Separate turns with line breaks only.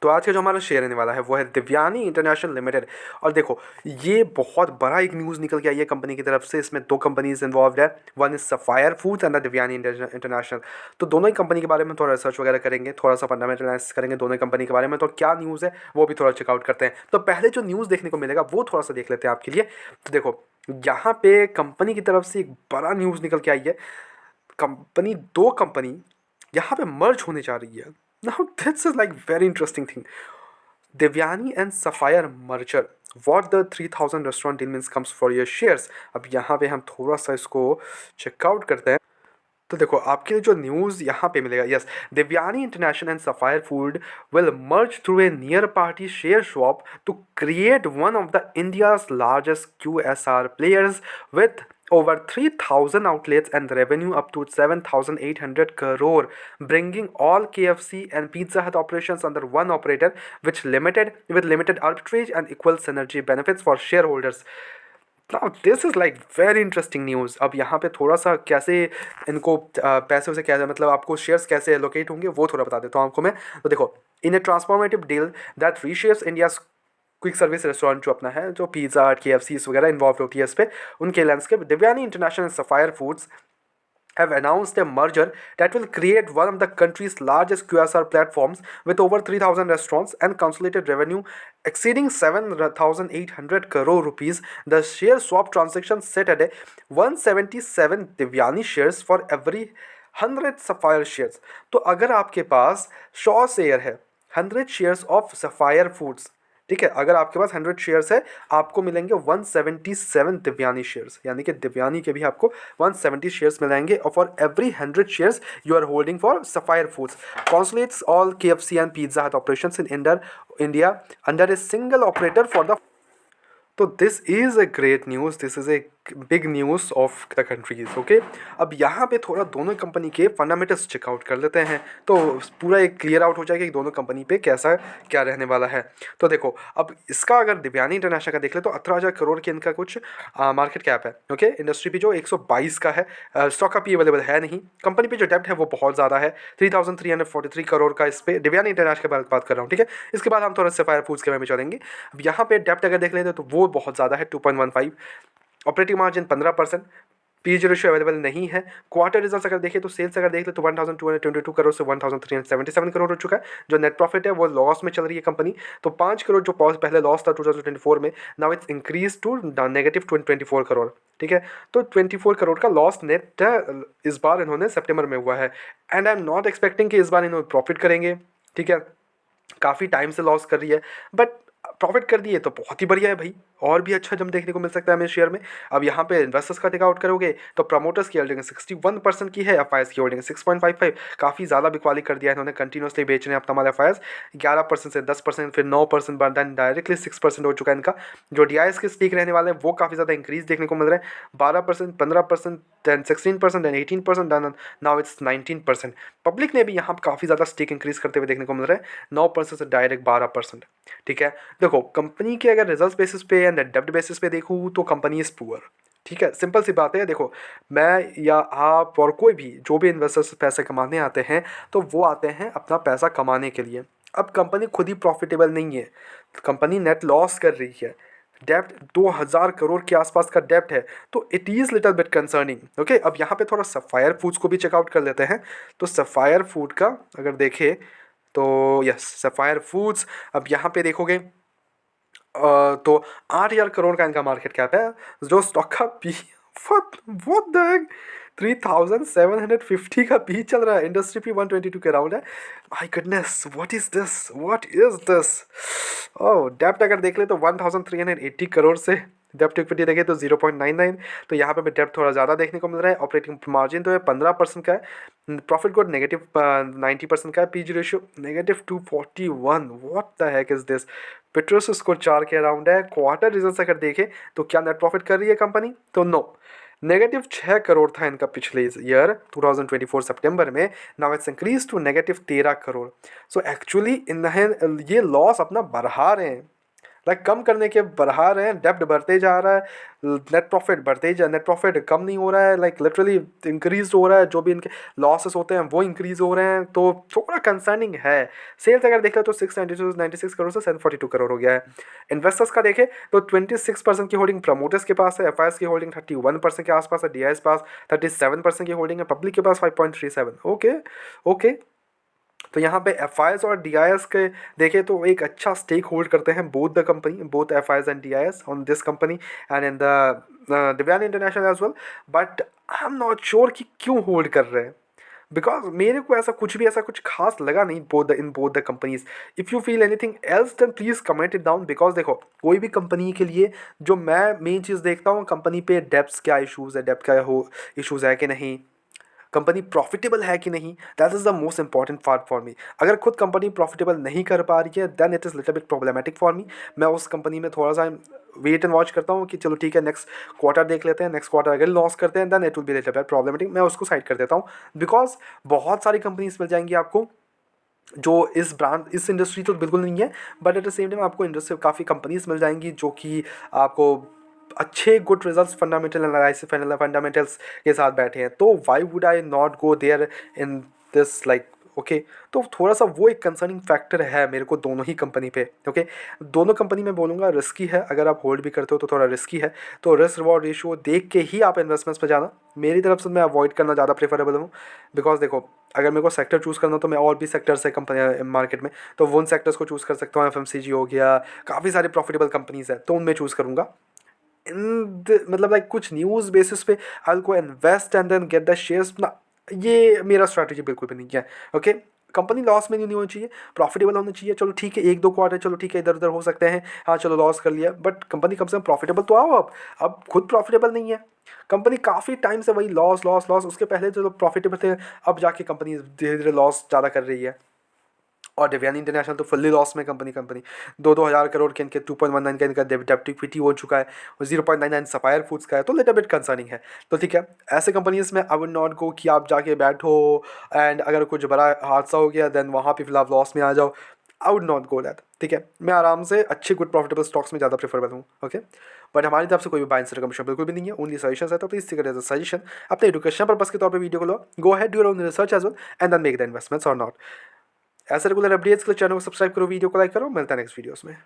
तो आज का जो हमारा शेयर रहने वाला है वो है देवयानी इंटरनेशनल लिमिटेड। और देखो, ये बहुत बड़ा एक न्यूज़ निकल के आई है कंपनी की तरफ से। इसमें दो कंपनीज इन्वॉल्व है, one is Sapphire Foods and Devyani International. तो दोनों ही कंपनी के बारे में थोड़ा रिसर्च वगैरह करेंगे, थोड़ा सा फंडामेंटल एनालिसिस करेंगे दोनों ही कंपनी के बारे में। तो क्या न्यूज़ है वो भी थोड़ा चेकआउट करते हैं। तो पहले जो न्यूज़ देखने को मिलेगा वो थोड़ा सा देख लेते हैं आपके लिए। तो देखो, यहाँ पे कंपनी की तरफ से एक बड़ा न्यूज़ निकल के आई है। दो कंपनी यहाँ पे मर्ज होने जा रही है। Now this is like very interesting thing. Devyani and Sapphire merger, what the 3000 restaurant deal means comes for your shares. अब यहाँ पे हम थोड़ा सा इसको चेकआउट करते हैं। तो देखो, आपके लिए जो न्यूज़ यहाँ पे मिलेगा, yes, Devyani International and Sapphire Food will merge through a near party share swap to create one of the India's largest QSR players with over 3,000 outlets and revenue up to 7,800 crore, bringing all KFC and Pizza Hut operations under one operator, with limited arbitrage and equal synergy benefits for shareholders. Now this is like very interesting news. अब यहाँ पे थोड़ा सा कैसे इनको पैसे से क्या मतलब आपको शेयर्स कैसे एलोकेट होंगे वो थोड़ा बता देता हूँ आपको मैं। तो देखो, in a transformative deal that reshapes India's quick service restaurant जो अपना है, जो पिज़्ज़ा हट KFC वगैरह इन्वॉल्व होती है इस पर, उनके landscape, Devyani International Sapphire Foods have announced a merger that will create one of the country's largest QSR platforms with over 3,000 restaurants and consolidated revenue exceeding 7,800 crore rupees. The share swap transaction set at a 177 Devyani shares for every 100 Sapphire shares. तो अगर आपके पास 100 share है, 100 shares of sapphire foods, ठीक है, अगर आपके पास 100 shares है, आपको मिलेंगे 177 दिव्यानी शेयर्स, यानी कि दिव्यानी के भी आपको 170 शेयर्स मिलेंगे। और for every 100 shares you are holding for Sapphire Foods consolidates all KFC and Pizza Hut operations in India under a single operator for the. तो this is a great news, this is a big news of the countries. Okay, अब यहाँ पे थोड़ा दोनों company के fundamentals checkout कर लेते हैं, तो पूरा एक क्लियर आउट हो जाएगा कि दोनों कंपनी पे कैसा क्या रहने वाला है। तो देखो, अब इसका अगर देवयानी इंटरनेशनल का देख ले तो 18,000 करोड़ के इनका कुछ मार्केट कैप है। ओके, इंडस्ट्री पे जो 122 का है, स्टॉक अभी अवेलेबल है नहीं। कंपनी पे जो डेप्ट है वो बहुत ज़्यादा है, 3,343 करोड़ का इस पर देवयानी इंटरनेशनल के बात कर रहा हूँ, ठीक है। इसके बाद हम थोड़ा सफायर फूड्स के बारे में चलेंगे। अब यहाँ पे डेप्ट अगर देख लेते तो वो बहुत ज़्यादा है, 2.15, operating margin 15%, PG ratio available नहीं है। क्वार्टर रिजल्ट्स अगर देखें तो सेल्स अगर देख ले तो 1,222 करोड़ से 1,377 करोड़ हो चुका है। जो नेट प्रॉफिट है वो लॉस में चल रही है कंपनी, तो 5 करोड़ जो पहले लॉस था 2024 में, now it's increase to negative 24 crore, ठीक है। तो 24 करोड़ का लॉस नेट इस बार इन्होंने सितंबर में हुआ है, and I am not expecting कि इस बार इन्होंने प्रॉफिट करेंगे, ठीक है। काफ़ी टाइम से लॉस कर रही है, बट प्रॉफिट कर दिए तो बहुत ही बढ़िया है भाई, और भी अच्छा जम देखने को मिल सकता है हमें शेयर में। अब यहाँ पे इन्वेस्टर्स का टेकआउट करोगे तो प्रमोटर्स की होल्डिंग 61% की है, एफआईएस की होल्डिंग 6.55, काफ़ी ज़्यादा बिकवाली कर दिया है इन्होंने, कंटिन्यूसली बेच रहे हैं अपना माल। एफआईएस 11% से 10%, फिर 9%, बट देन डायरेक्टली 6% हो चुका है इनका। जो डीआईएस के स्टेक रहने वाले हैं वो काफ़ी ज़्यादा इंक्रीज देखने को मिल रहा है, 12%, 15%, then 16%, then 18%, then now it's 19%। Public ने भी यहाँ पर काफ़ी ज़्यादा स्टेक इंक्रीज करते हुए देखने को मिल रहा है, 9% से डायरेक्ट 12%, ठीक है। देखो, कंपनी के अगर रिजल्ट बेसिस पे एंड डेब्ट बेसिस पे देखूँ तो कंपनी इज़ पुअर, ठीक है, सिंपल सी बात है। देखो, मैं या आप और कोई भी जो भी इन्वेस्टर्स पैसे कमाने आते हैं तो वो आते हैं अपना पैसा कमाने के लिए। अब कंपनी खुद ही प्रॉफिटेबल नहीं है, कंपनी नेट लॉस कर रही है, डेप्ट 2,000 करोड़ के आसपास का डेप्ट है, तो it is little bit concerning. Okay, अब यहाँ पे थोड़ा सफायर फूड्स को भी चेकआउट कर लेते हैं। तो सफायर फूड का अगर देखें तो यस, सफायर फूड्स, अब यहाँ पे देखोगे तो 8,000 करोड़ का इनका मार्केट कैप है, जो स्टॉक का पी व्हाट द हेक 3,750 का पी चल रहा है, इंडस्ट्री पी 122 के अराउंड है। My goodness, what is this. Oh, depth अगर देख ले तो 1,380 करोड़ से डेप्ट इक्विटी देखें तो 0.99, तो यहाँ पे भी डेप्ट थोड़ा ज़्यादा देखने को मिल रहा है। ऑपरेटिंग मार्जिन तो है 15% का है, प्रॉफिट को नेगेटिव 90% का है, PG ratio negative 241, what the heck is this. Petros score 4 के अराउंड है। क्वार्टर रिजल्ट्स अगर देखें तो क्या नेट प्रॉफिट कर रही है कंपनी, तो नो, नेगेटिव 6 करोड़ था इनका पिछले ईयर 2024 सितंबर में, now it's increase to negative 13 crore. So actually in ये लॉस अपना बढ़ा रहे हैं, लाइक कम करने के बढ़ा रहे हैं, डेब्ट बढ़ते जा रहा है, नेट प्रॉफिट कम नहीं हो रहा है, लाइक लिटरली इंक्रीज हो रहा है, जो भी इनके लॉसेस होते हैं वो इंक्रीज हो रहे हैं, तो थोड़ा कंसर्निंग है। सेल्स अगर देखा तो 696 करोड़ से 742 करोड़ हो गया है। इन्वेस्टर्स का देखें तो 26% की होल्डिंग प्रमोटर्स के पास है, एफ की होल्डिंग 31% के आसपास है, डी पास 37% की होल्डिंग है, पब्लिक के पास 5.37। ओके ओके, तो यहाँ पे एफ और डी के देखें तो एक अच्छा स्टेक होल्ड करते हैं both the company, both F and D on this company and in the Devyani International as well. But I am not sure कि क्यों होल्ड कर रहे हैं, बिकॉज मेरे को ऐसा कुछ खास लगा नहीं in both the companies. If you feel anything else then please comment it down, because देखो कोई भी कंपनी के लिए जो मैं मेन चीज़ देखता हूँ, कंपनी पे डेब्ट्स क्या इशूज़ है, डेब्ट क्या हो इशूज़ है कि नहीं, कंपनी प्रॉफिटेबल है कि नहीं, that is the most important part for me. अगर खुद कंपनी प्रॉफिटेबल नहीं कर पा रही है then it is little bit problematic for me. मैं उस कंपनी में थोड़ा सा वेट एंड वॉच करता हूँ कि चलो ठीक है नेक्स्ट क्वार्टर देख लेते हैं, नेक्स्ट क्वार्टर अगर लॉस करते हैं then it will be little bit problematic, मैं उसको साइड कर देता हूँ। बिकॉज बहुत सारी कंपनीज मिल जाएंगी आपको जो इस इंडस्ट्री तो बिल्कुल नहीं है, but at the same time आपको इंडस्ट्री काफ़ी कंपनीज मिल जाएंगी जो कि आपको अच्छे good results fundamental analysis fundamentals के साथ बैठे हैं, तो why would I not go there in this like okay. तो थोड़ा सा वो एक कंसर्निंग फैक्टर है मेरे को दोनों ही कंपनी पे। ओके, दोनों कंपनी में बोलूँगा रिस्की है, अगर आप होल्ड भी करते हो तो थोड़ा रिस्की है, तो रिस्क रिवॉर्ड रेशियो देख के ही आप इन्वेस्टमेंट्स पे जाना। मेरी तरफ से मैं अवॉइड करना ज़्यादा प्रेफरेबल हूँ, बिकॉज देखो अगर मेरे को सेक्टर चूज़ करना तो मैं और भी सेक्टर्स है कंपनी मार्केट में, तो वो उन सेक्टर्स को चूज़ कर सकता हूँ। एफ हो गया, काफ़ी सारी प्रॉफिटेबल कंपनीज है तो उनमें चूज़ करूँगा। मतलब लाइक कुछ न्यूज़ बेसिस पे I will go invest and then get the shares ना, ये मेरा स्ट्रैटेजी बिल्कुल भी नहीं है। ओके, कंपनी लॉस में नहीं होनी चाहिए, प्रॉफिटेबल होनी चाहिए। चलो ठीक है एक दो क्वार्टर चलो ठीक है इधर उधर हो सकते हैं, हाँ चलो लॉस कर लिया, बट कंपनी कम से कम प्रॉफिटेबल तो आओ। अब खुद प्रॉफिटेबल नहीं है कंपनी, काफ़ी टाइम से वही लॉस लॉस लॉस, उसके पहले जो प्रॉफिटेबल थे अब जाके कंपनी धीरे धीरे लॉस ज़्यादा कर रही है। और दिव्यानी इंटरनेशनल तो फुल्ली लॉस में कंपनी 2-2 हज़ार करोड़ के इनके 2.19 का इनका डेब्ट इक्विटी हो चुका है, और 0.99 सफायर फूड्स का है, तो लिटिल बिट कंसर्निंग है। तो ठीक है, ऐसे कंपनीज में आई वुड नॉट गो कि आप जाके बैठो एंड अगर कुछ बड़ा हादसा हो गया देन वहाँ पे फिर आप लॉस में आ जाओ। I would not go that. ठीक है, मैं आराम से अच्छे गुड प्रॉफिटेबल स्टॉक्स में ज़्यादा प्रेफरेबल हूँ। ओके, बट हमारी तरफ से कोई भी बाइंग से रिकमेंडेशन बिल्कुल भी नहीं है, ओनली सजेशन है, तो please take it as a suggestion. अपने एजुकेशन पर्पस के तौर पे वीडियो को लो, go ahead do your own research as well and then make the investments or not. ऐसे रेगुलर अपडेट्स के लिए चैनल को सब्सक्राइब करो, वीडियो को लाइक करो, मिलता है नेक्स्ट वीडियोस में।